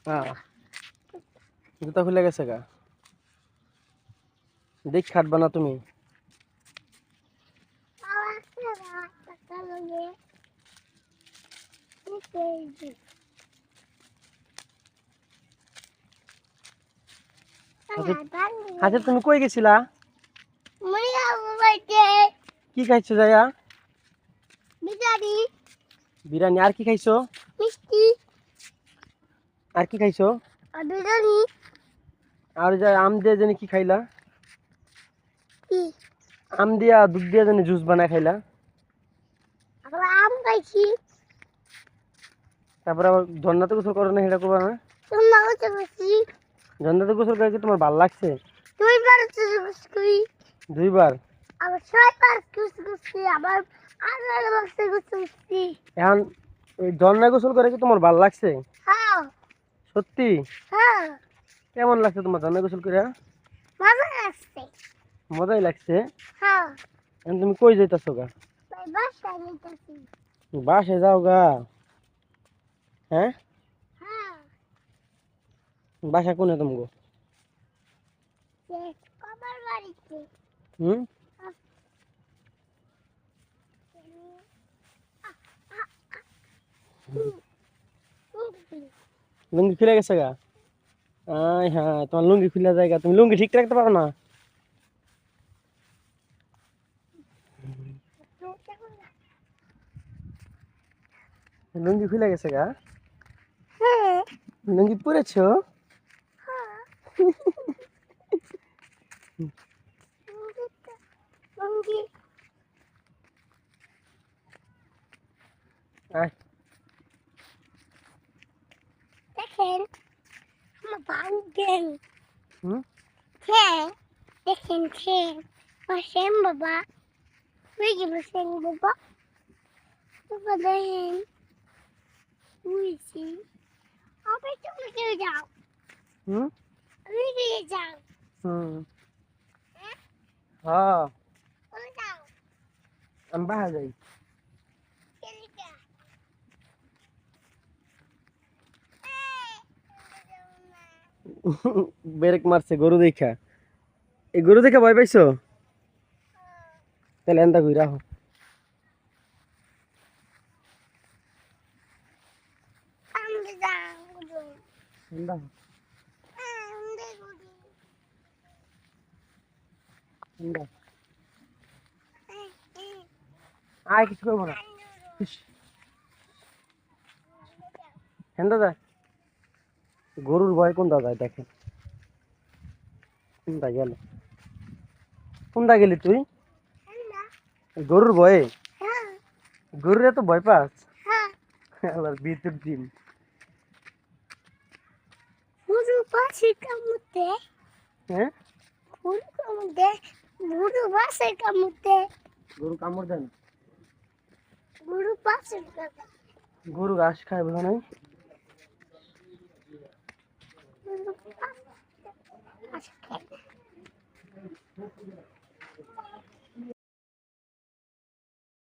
হ্যাঁ, জুতা খুলে গেছে গা। দেখ খাটবা না তুমি। আচ্ছা তুমি কই গেছিলা? কি খাইছো যাইয়া? বিরিয়ানি। আর কি খাইছো? আর কি খাইছো? আর যা আম দিয়ে জানি কি খাইলা? আম দিয়া দুধ দিয়া জানি জুস বানায় খাইলা। আম খাইছি। তারপরে আবার ঝর্ণাতে গোসল করো না, সেটা করবা না? তোমরা গোসল করছি। ঝর্ণাতে গোসল করে কি তোমার ভালো লাগছে? 2 বার গোসল করি। 2 বার? আবার 6 বার গোসল করছি। আবার 18 বার গোসল করছি। এখন এই ঝর্ণায় গোসল করে কি তোমার ভালো লাগছে? হ্যাঁ। সত্যি? হ্যাঁ। কেমন লাগছে তোমার ঝর্ণায় গোসল করে? মজা লাগছে। মজাই লাগছে। হ্যাঁ। এখন তুমি কই যাইতাছো গা? বাসায় যাইতাছি। বাসায় যাও গা? হ্যাঁ, হ্যাঁ। বাসা কোনে তোমাগো? কবার বাড়িতে। হুম? লুঙ্গি খুলে গেছে গা? আয় হ্যাঁ, তোমার লুঙ্গি খুলে যায় গা। তুমি লুঙ্গি ঠিক রাখতে পারো না? লুঙ্গি খুলে গেছে গা? হ্যাঁ। লুঙ্গি পরেছো? আয়। দেখেন আমার ভাঙবেন। হুম? ঠ্যাং দেখেন ঠ্যাং বসেন বাবা বুঝে বসেন বাবা বাবা দেখেন বুঝছি আবার তুমি চলে যাও হুম? আমি চলে যাও হুম। হ্যাঁ, চলে যাও আমি বাসা যাই। চলে যাও ব্রেক মারছে গরু দেখা। এই গরু দেখে ভয় পাইছো? তাহলে এন্দা ঘুরা হো। আমি যাও এন্দা হো, এন্দা। আয়, কিছু করবো না। ইস, এন্দা যায়। গরুর ভয় কোনটা যায় দেখেন। কোনটা গেল? কোনটা গেলি তুই? গরুর ভয়ে? হ্যাঁ গরুর এত ভয় পাস? হ্যাঁ আল্লাহর বিদ্যুৎ দিন। বুড়ো পাশে কামুতে হ্যাঁ, বুড়ো কামুতে বুড়ো পাশে কামুতে গরু কামড় দেন? বুড়ো পাশে কামুতে গরু ঘাস খায় বোঝা নাই। বুড়ো পাশে